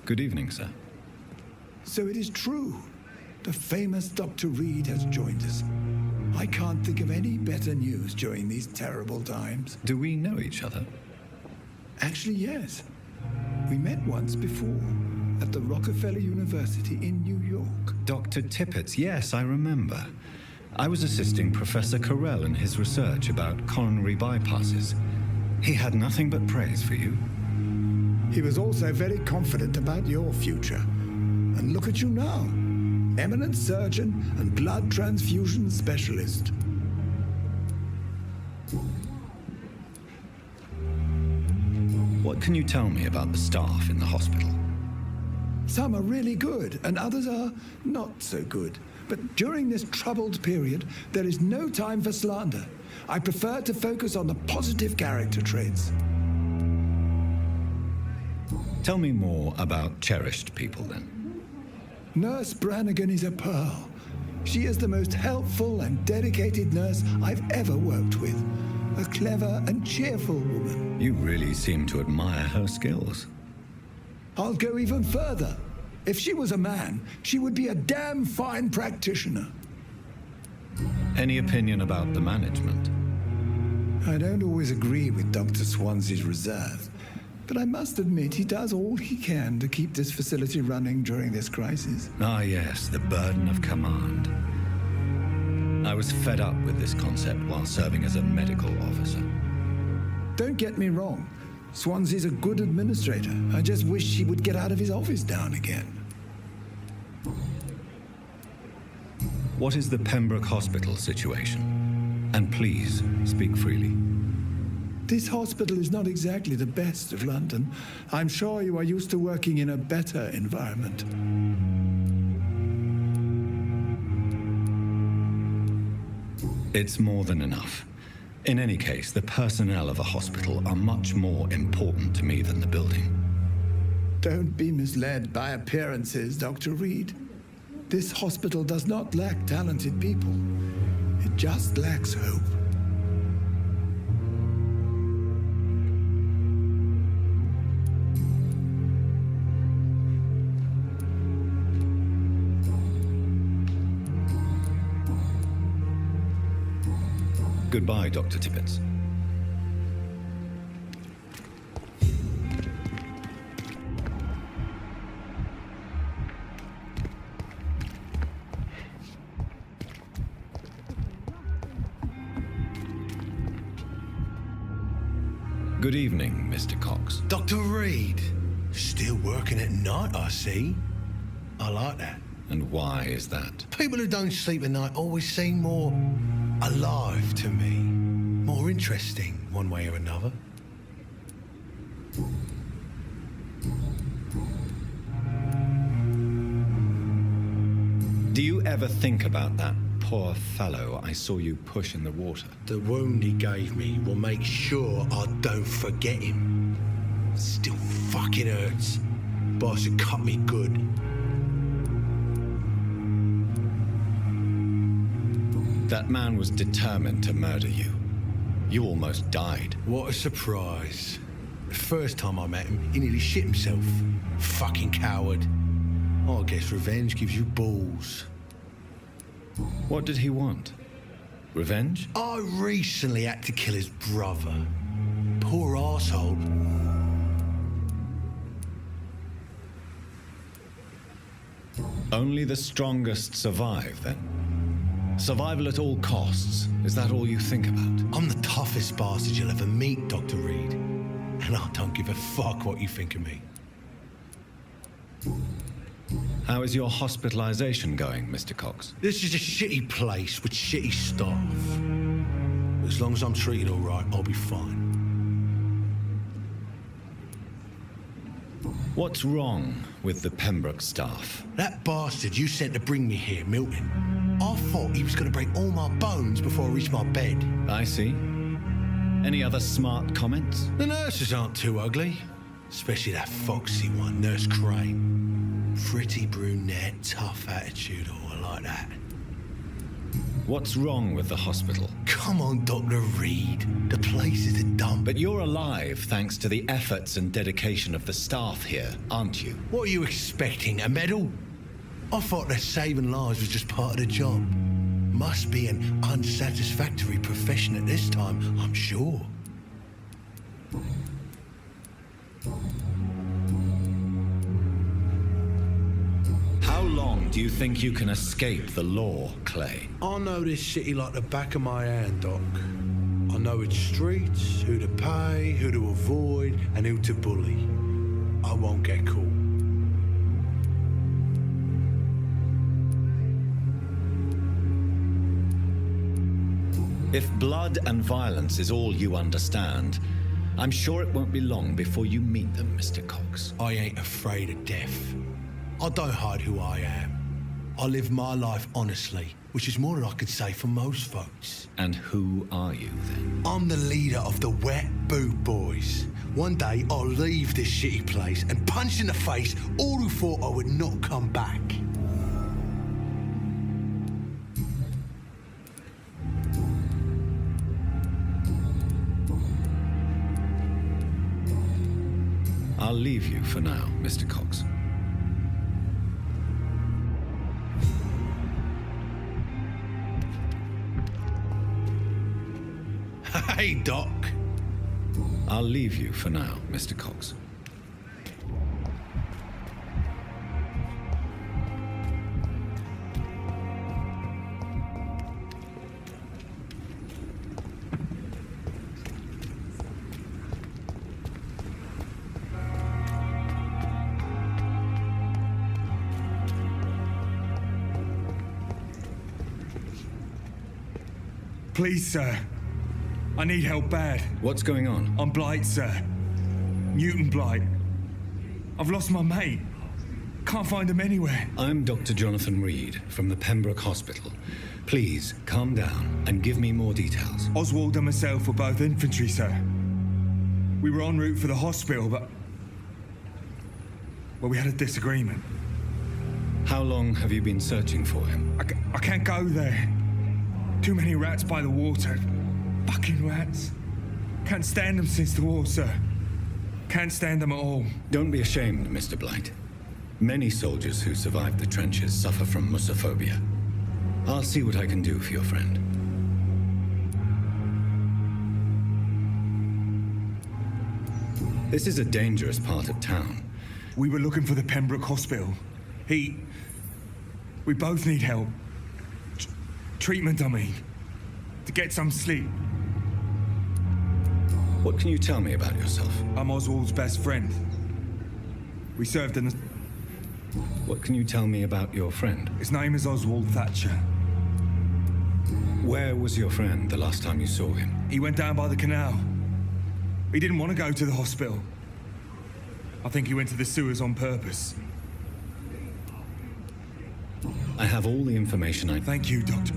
Good evening, sir. So it is true. The famous Dr. Reed has joined us. I can't think of any better news during these terrible times. Do we know each other? Actually, yes. We met once before at the Rockefeller University in New York. Dr. Tippett, yes, I remember. I was assisting Professor Carell in his research about coronary bypasses. He had nothing but praise for you. He was also very confident about your future. And look at you now. Eminent surgeon and blood transfusion specialist. What can you tell me about the staff in the hospital? Some are really good, and others are not so good. But during this troubled period, there is no time for slander. I prefer to focus on the positive character traits. Tell me more about cherished people, then. Nurse Brannigan is a pearl. She is the most helpful and dedicated nurse I've ever worked with. A clever and cheerful woman. You really seem to admire her skills. I'll go even further. If she was a man, she would be a damn fine practitioner. Any opinion about the management? I don't always agree with Dr. Swansea's reserve, but I must admit he does all he can to keep this facility running during this crisis. Ah, yes, the burden of command. I was fed up with this concept while serving as a medical officer. Don't get me wrong. Swansea's a good administrator. I just wish he would get out of his office down again. What is the Pembroke Hospital situation? And please, speak freely. This hospital is not exactly the best of London. I'm sure you are used to working in a better environment. It's more than enough. In any case, the personnel of a hospital are much more important to me than the building. Don't be misled by appearances, Dr. Reed. This hospital does not lack talented people. It just lacks hope. Goodbye, Dr. Tippett. Good evening, Mr. Cox. Dr. Reed. Still working at night, I see. I like that. And why is that? People who don't sleep at night always seem more alive to me. More interesting, one way or another. Do you ever think about that poor fellow I saw you push in the water? The wound he gave me will make sure I don't forget him. Still fucking hurts. Boss had cut me good. That man was determined to murder you. You almost died. What a surprise. The first time I met him, he nearly shit himself. Fucking coward. I guess revenge gives you balls. What did he want? Revenge? I recently had to kill his brother. Poor arsehole. Only the strongest survive, then? Survival at all costs. Is that all you think about? I'm the toughest bastard you'll ever meet, Dr. Reed. And I don't give a fuck what you think of me. How is your hospitalization going, Mr. Cox? This is a shitty place with shitty staff. But as long as I'm treated all right, I'll be fine. What's wrong with the Pembroke staff? That bastard you sent to bring me here, Milton, I thought he was going to break all my bones before I reached my bed. I see. Any other smart comments? The nurses aren't too ugly. Especially that foxy one, Nurse Crane. Pretty brunette, tough attitude, oh, I like that. What's wrong with the hospital? Come on, Dr. Reed. The place is a dump. But you're alive thanks to the efforts and dedication of the staff here, aren't you? What are you expecting, a medal? I thought that saving lives was just part of the job. Must be an unsatisfactory profession at this time, I'm sure. How long do you think you can escape the law, Clay? I know this city like the back of my hand, Doc. I know its streets, who to pay, who to avoid, and who to bully. I won't get caught. If blood and violence is all you understand, I'm sure it won't be long before you meet them, Mr. Cox. I ain't afraid of death. I don't hide who I am. I live my life honestly, which is more than I could say for most folks. And who are you, then? I'm the leader of the Wet Boot Boys. One day I'll leave this shitty place and punch in the face all who thought I would not come back. I'll leave you for now, Mr. Cox. Hey, Doc. I'll leave you for now, Mr. Cox. Please, sir. I need help bad. What's going on? I'm Blight, sir. Newton Blight. I've lost my mate. Can't find him anywhere. I'm Dr. Jonathan Reed from the Pembroke Hospital. Please, calm down and give me more details. Oswald and myself were both infantry, sir. We were en route for the hospital, but... well, we had a disagreement. How long have you been searching for him? I can't go there. Too many rats by the water. Fucking rats. Can't stand them since the war, sir. Can't stand them at all. Don't be ashamed, Mr. Blight. Many soldiers who survived the trenches suffer from musophobia. I'll see what I can do for your friend. This is a dangerous part of town. We were looking for the Pembroke Hospital. We both need help. Treatment, I mean. To get some sleep. What can you tell me about yourself? I'm Oswald's best friend. We served in the... What can you tell me about your friend? His name is Oswald Thatcher. Where was your friend the last time you saw him? He went down by the canal. He didn't want to go to the hospital. I think he went to the sewers on purpose. I have all the information I... Thank you, Doctor.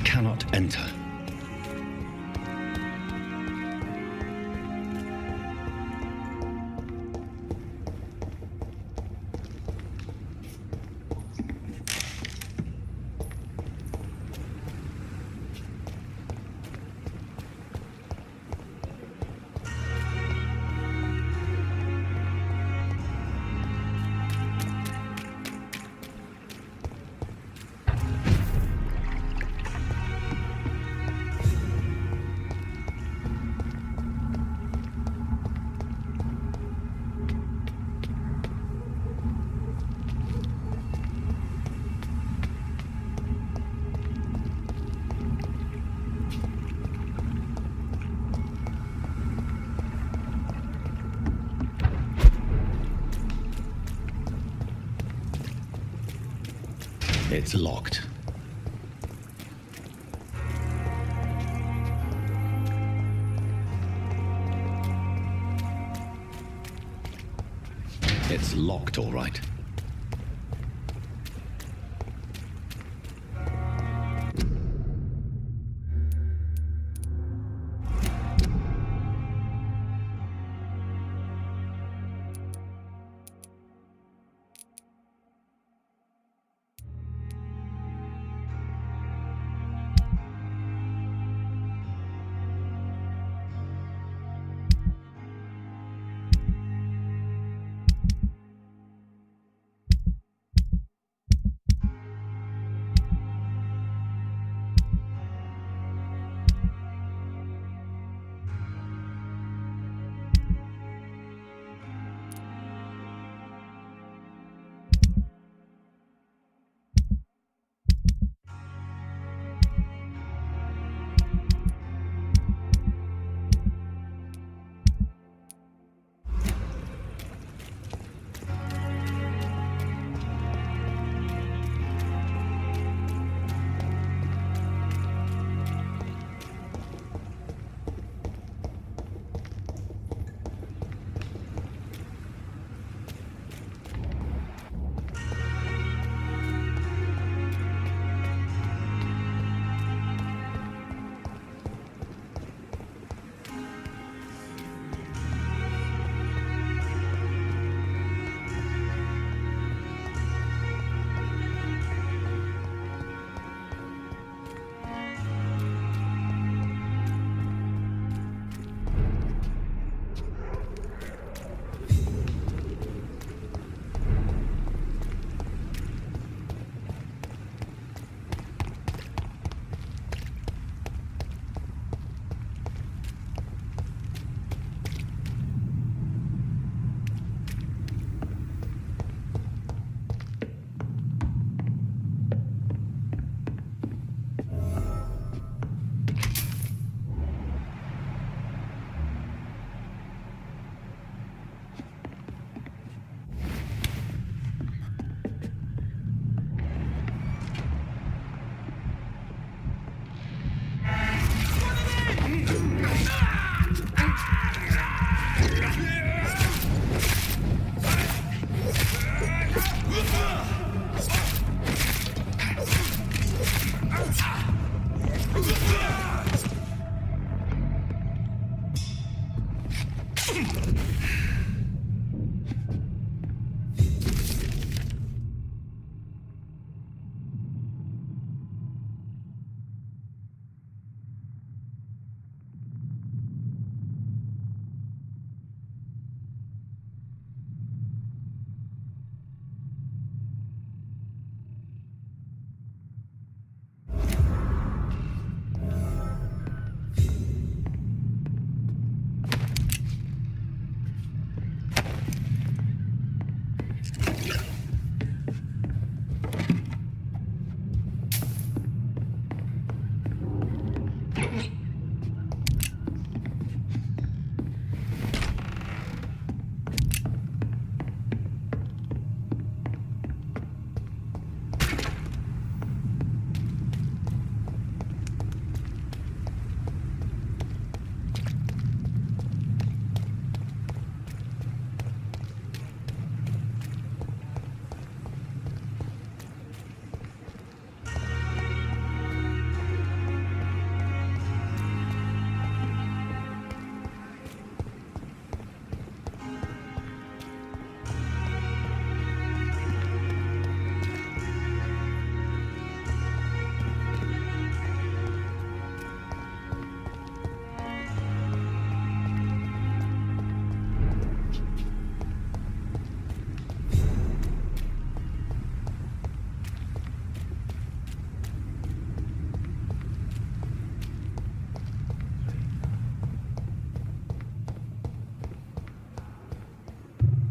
cannot enter. It's locked. It's locked, all right.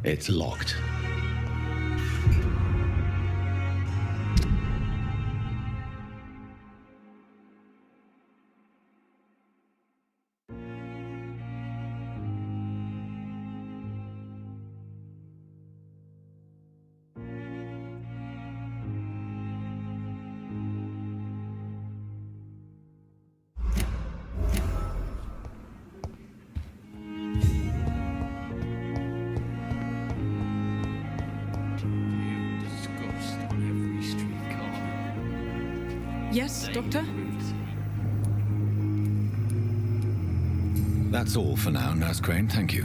It's locked. Yes, Doctor? That's all for now, Nurse Crane. Thank you.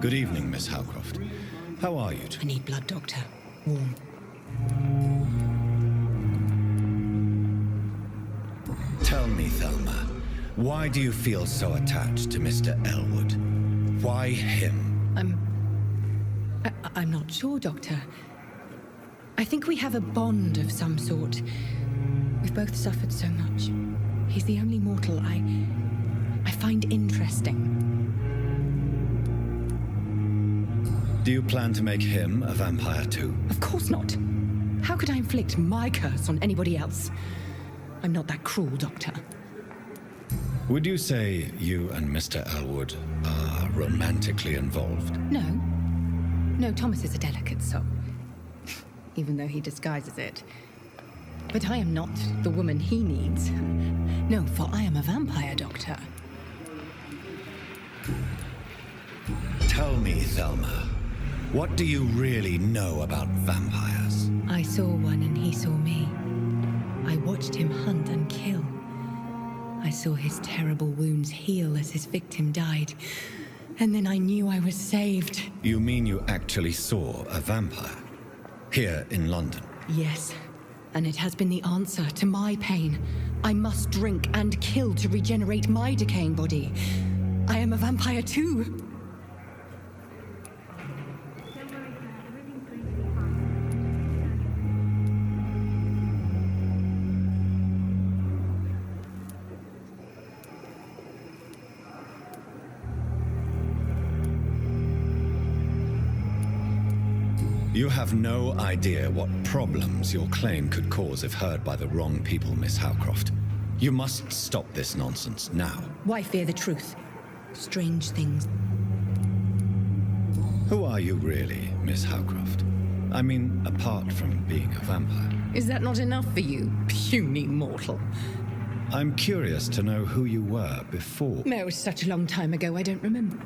Good evening, Miss Howcroft. How are you? I need blood, Doctor. Warm. Tell me, Thelma, why do you feel so attached to Mr. Elwood? Why him? I'm not sure, Doctor. I think we have a bond of some sort. We've both suffered so much. He's the only mortal I find interesting. Do you plan to make him a vampire too? Of course not. How could I inflict my curse on anybody else? I'm not that cruel, Doctor. Would you say you and Mr. Elwood are romantically involved? No. No, Thomas is a delicate soul. Even though he disguises it. But I am not the woman he needs. No, for I am a vampire, Doctor. Tell me, Thelma, what do you really know about vampires? I saw one and he saw me. I watched him hunt and kill. I saw his terrible wounds heal as his victim died. And then I knew I was saved. You mean you actually saw a vampire? Here in London? Yes. And it has been the answer to my pain. I must drink and kill to regenerate my decaying body. I am a vampire too. You have no idea what problems your claim could cause if heard by the wrong people, Miss Howcroft. You must stop this nonsense now. Why fear the truth? Strange things. Who are you really, Miss Howcroft? I mean, apart from being a vampire. Is that not enough for you, puny mortal? I'm curious to know who you were before. No, it was such a long time ago, I don't remember.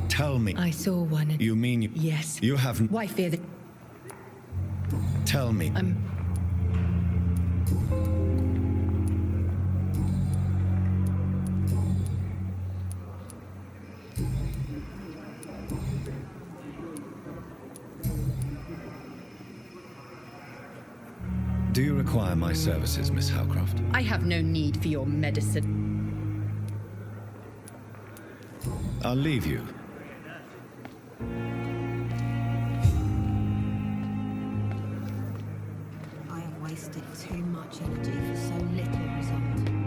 Tell me. I saw one and... You mean you... Yes. You have... Why fear the... Tell me. Do you require my services, Miss Howcroft? I have no need for your medicine. I'll leave you. I have wasted too much energy for so little result.